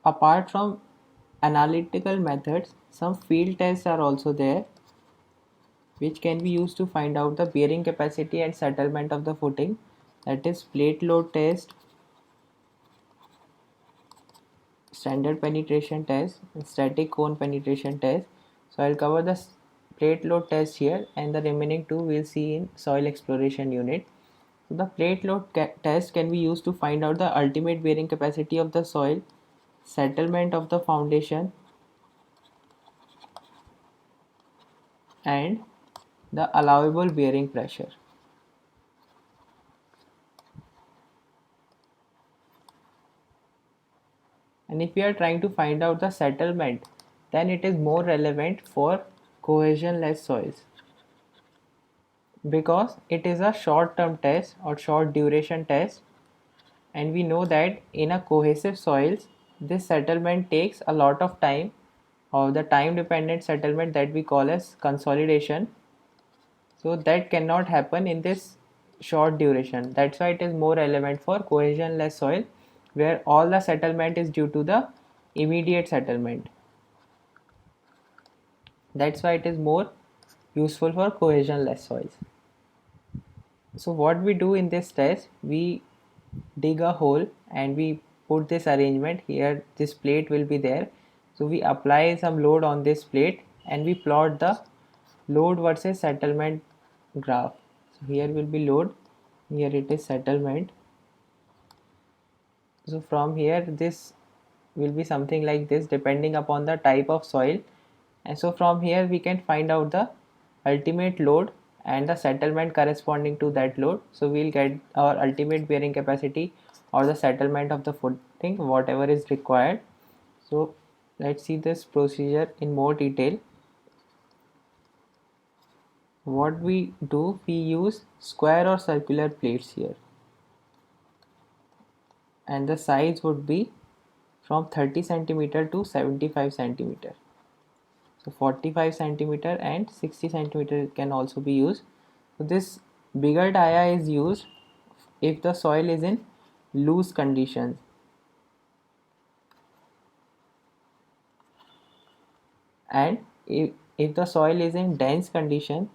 Apart from analytical methods, some field tests are also there which can be used to find out the bearing capacity and settlement of the footing. That is plate load test, standard penetration test, and static cone penetration test. So I'll cover the plate load test here, and the remaining two we'll see in soil exploration unit. So the plate load test can be used to find out the ultimate bearing capacity of the soil, settlement of the foundation, and the allowable bearing pressure. And if we are trying to find out the settlement, then it is more relevant for cohesionless soils because it is a short term test or short duration test, and we know that in a cohesive soils this settlement takes a lot of time, or the time dependent settlement that we call as consolidation. So that cannot happen in this short duration. That's why it is more relevant for cohesionless soil where all the settlement is due to the immediate settlement. That's why it is more useful for cohesionless soils. So what we do in this test, we dig a hole and we put this arrangement here. This plate will be there. So we apply some load on this plate and we plot the load versus settlement graph. So here will be load, here it is settlement. So from here this will be something like this depending upon the type of soil, and so from here we can find out the ultimate load and the settlement corresponding to that load. So we'll get our ultimate bearing capacity or the settlement of the footing, whatever is required. So let's see this procedure in more detail. What we do, we use square or circular plates here, and the size would be from 30 centimeter to 75 centimeter. So 45 centimeter and 60 centimeter can also be used. So this bigger dia is used if the soil is in loose conditions, and if the soil is in dense condition,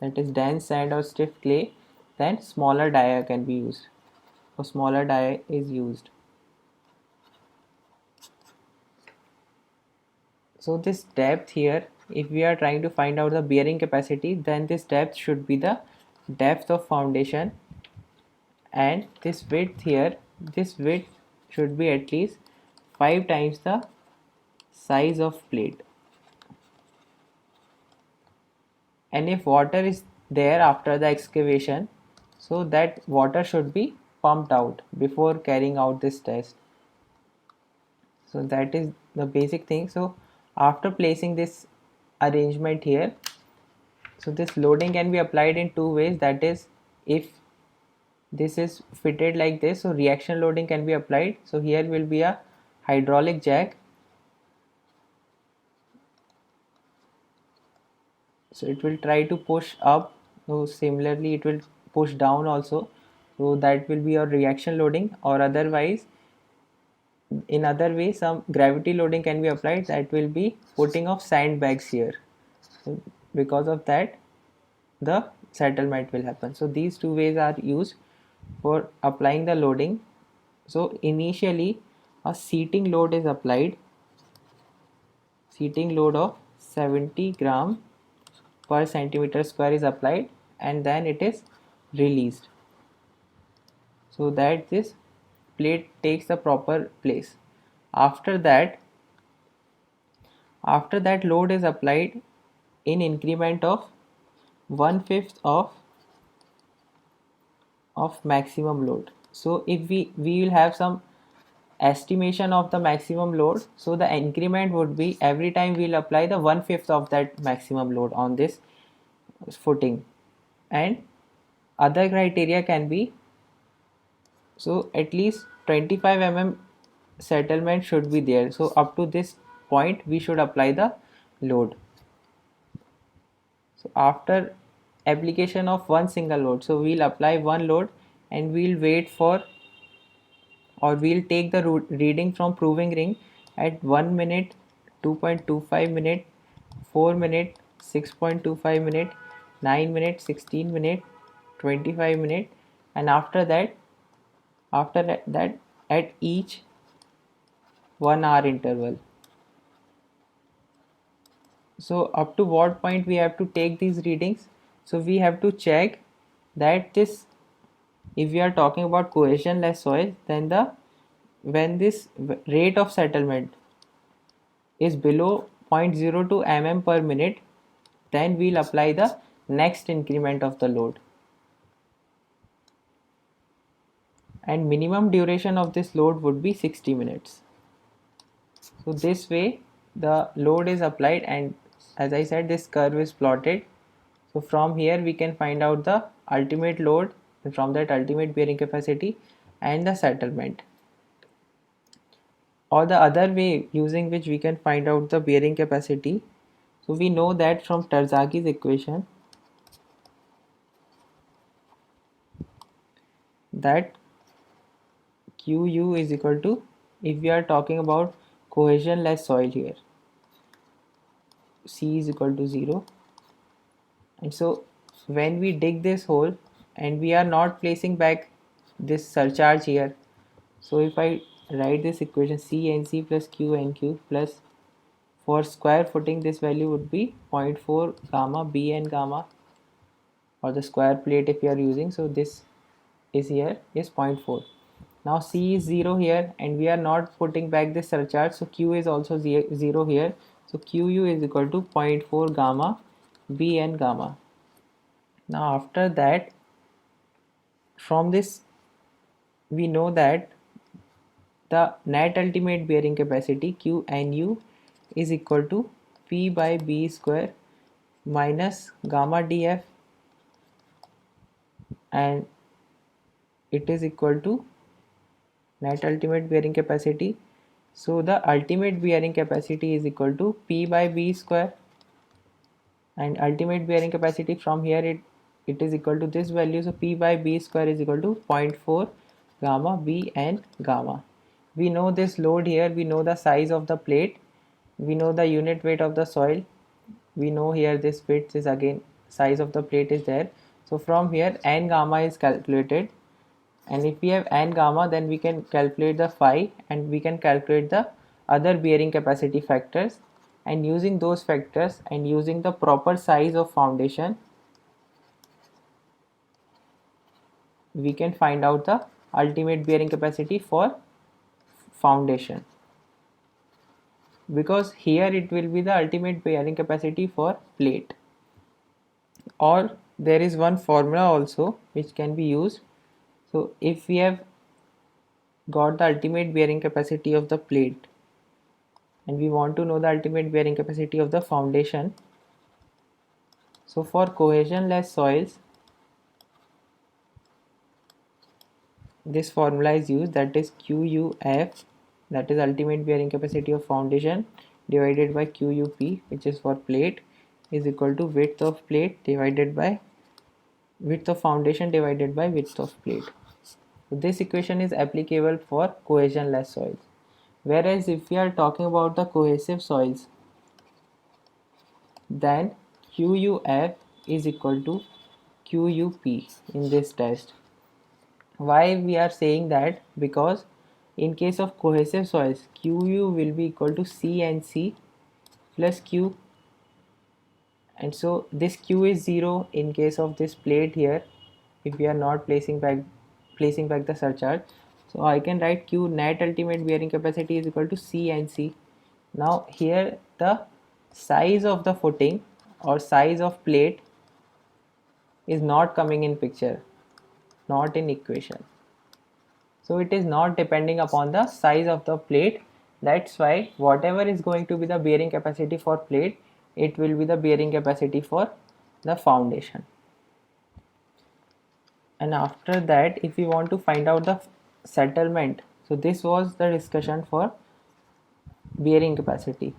that is dense sand or stiff clay, then smaller dia can be used. So smaller dia is used. So this depth here, if we are trying to find out the bearing capacity, then this depth should be the depth of foundation, and this width here, this width should be at least 5 times the size of plate. And if water is there after the excavation, so that water should be pumped out before carrying out this test. So that is the basic thing. So after placing this arrangement here, so this loading can be applied in two ways. That is, if this is fitted like this, so reaction loading can be applied. So here will be a hydraulic jack, so it will try to push up, so similarly it will push down also, so that will be your reaction loading. Or otherwise, in other way, some gravity loading can be applied, that will be putting of sandbags here. So because of that the settlement will happen. So these two ways are used for applying the loading. So initially a seating load is applied, seating load of 70 gram per centimeter square is applied, and then it is released so that this plate takes the proper place. After that load is applied in increment of 1/5 of maximum load. So if we will have some estimation of the maximum load, so the increment would be every time we'll apply the 1/5 of that maximum load on this footing. And other criteria can be, so at least 25 mm settlement should be there, so up to this point we should apply the load. So after application of one single load, so we'll apply one load and we'll wait for or we'll take the reading from proving ring at 1 minute, 2.25 minute, 4 minute, 6.25 minute, 9 minute, 16 minute, 25 minute, and after that at each 1 hour interval. So up to what point we have to take these readings? So we have to check that this, if we are talking about cohesionless soil, then when this rate of settlement is below 0.02 mm per minute, then we'll apply the next increment of the load. And minimum duration of this load would be 60 minutes. So this way the load is applied, and as I said, this curve is plotted. So from here we can find out the ultimate load, and from that ultimate bearing capacity and the settlement. Or the other way using which we can find out the bearing capacity. So we know that from Terzagh's equation that Qu is equal to, if we are talking about cohesionless soil here, C is equal to 0. And so when we dig this hole and we are not placing back this surcharge here, so if I write this equation, C NC plus Q NQ plus, for square footing this value would be 0.4 gamma B and gamma, or the square plate if you are using. So this is here is 0.4. Now C is 0 here and we are not putting back this surcharge, so Q is also 0 here. So Qu is equal to 0.4 gamma B and gamma. Now after that, from this we know that the net ultimate bearing capacity Qnu is equal to P by B square minus gamma dF, and it is equal to net ultimate bearing capacity. So the ultimate bearing capacity is equal to P by B square, and ultimate bearing capacity from here it is equal to this value. So P by B square is equal to 0.4 gamma B and gamma. We know this load here, we know the size of the plate, we know the unit weight of the soil, we know here this width is, again size of the plate is there. So from here n gamma is calculated, and if we have n gamma, then we can calculate the phi and we can calculate the other bearing capacity factors, and using those factors and using the proper size of foundation, we can find out the ultimate bearing capacity for foundation, because here it will be the ultimate bearing capacity for plate. Or there is one formula also which can be used. So if we have got the ultimate bearing capacity of the plate and we want to know the ultimate bearing capacity of the foundation, so for cohesionless soils this formula is used, that is QUF, that is ultimate bearing capacity of foundation, divided by QUP, which is for plate, is equal to width of plate divided by width of foundation divided by width of plate. So this equation is applicable for cohesionless soils. Whereas if we are talking about the cohesive soils, then QUF is equal to QUP in this test. Why we are saying that? Because in case of cohesive soils, Qu will be equal to CNC plus Q, and so this Q is 0 in case of this plate here if we are not placing back the surcharge. So I can write Q net ultimate bearing capacity is equal to CNC. Now here the size of the footing or size of plate is not coming in picture, not in equation. So it is not depending upon the size of the plate. That's why whatever is going to be the bearing capacity for plate, it will be the bearing capacity for the foundation. And after that, if we want to find out the settlement, so this was the discussion for bearing capacity.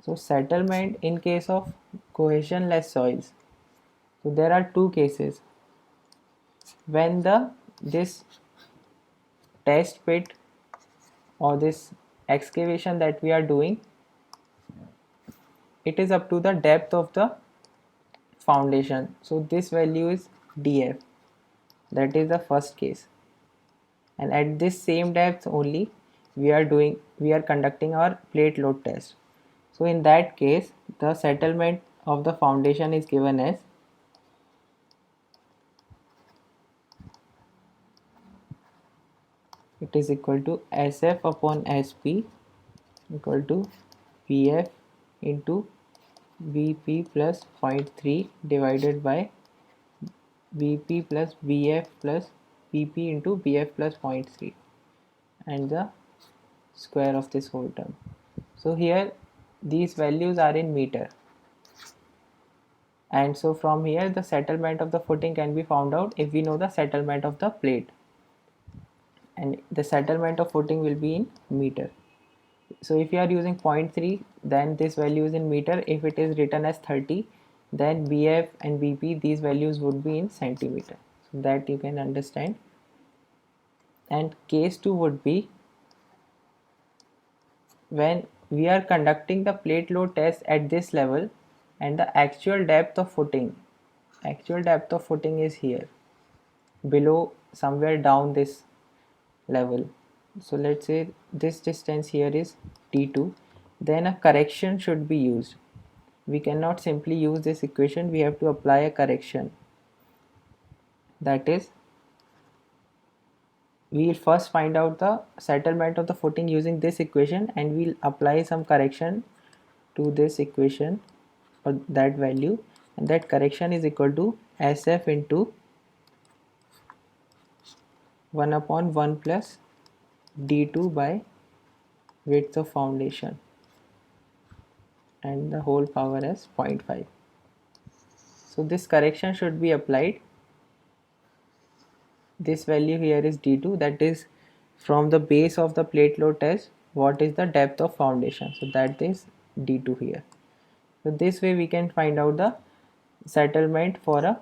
So settlement in case of cohesionless soils, so there are two cases. When this test pit or this excavation that we are doing, it is up to the depth of the foundation. So this value is df, that is the first case, and at this same depth only we are conducting our plate load test. So in that case the settlement of the foundation is given as it is equal to SF upon SP equal to Vf into Vp plus 0.3 divided by Vp plus Vf plus Vp into Vf plus 0.3 and the square of this whole term. So here these values are in meter, and so from here the settlement of the footing can be found out if we know the settlement of the plate, and the settlement of footing will be in meter. So if you are using 0.3 then this value is in meter. If it is written as 30 then Vf and Vp, these values would be in centimeter, so that you can understand. And case 2 would be when we are conducting the plate load test at this level and the actual depth of footing is here below, somewhere down this level. So let's say this distance here is t2, then a correction should be used. We cannot simply use this equation, we have to apply a correction. That is, we will first find out the settlement of the footing using this equation and we'll apply some correction to this equation or that value, and that correction is equal to SF into 1 upon 1 plus d2 by width of foundation and the whole power as 0.5. So this correction should be applied. This value here is d2, that is from the base of the plate load test what is the depth of foundation, so that is d2 here. So this way we can find out the settlement for a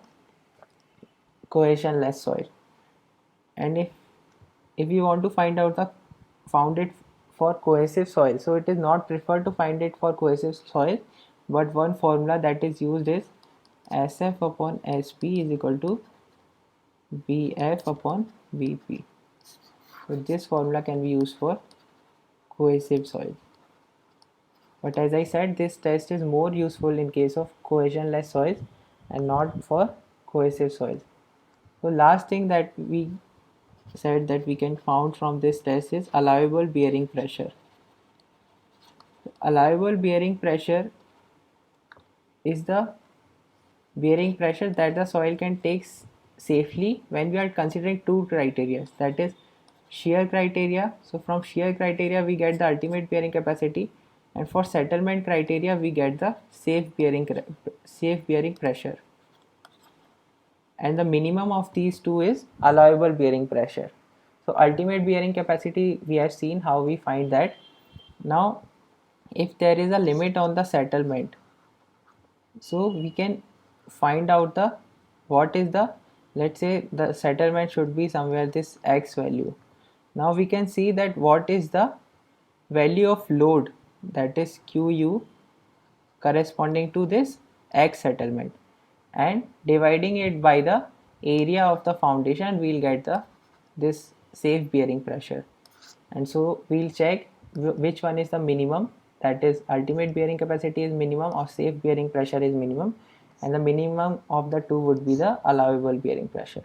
cohesionless soil. And if you want to find out the found it for cohesive soil, so it is not preferred to find it for cohesive soil, but one formula that is used is SF upon SP is equal to Vf upon Vp. So this formula can be used for cohesive soil. But as I said, this test is more useful in case of cohesionless soils and not for cohesive soils. So last thing that we said that we can found from this test is allowable bearing pressure. Allowable bearing pressure is the bearing pressure that the soil can take safely when we are considering two criteria, that is shear criteria. So from shear criteria we get the ultimate bearing capacity, and for settlement criteria we get the safe bearing pressure, and the minimum of these two is allowable bearing pressure. So ultimate bearing capacity we have seen how we find that. Now if there is a limit on the settlement, so we can find out the what is the, let's say the settlement should be somewhere this x value. Now we can see that what is the value of load, that is QU, corresponding to this x settlement, and dividing it by the area of the foundation we'll get this safe bearing pressure. And so we'll check which one is the minimum, that is ultimate bearing capacity is minimum or safe bearing pressure is minimum, and the minimum of the two would be the allowable bearing pressure.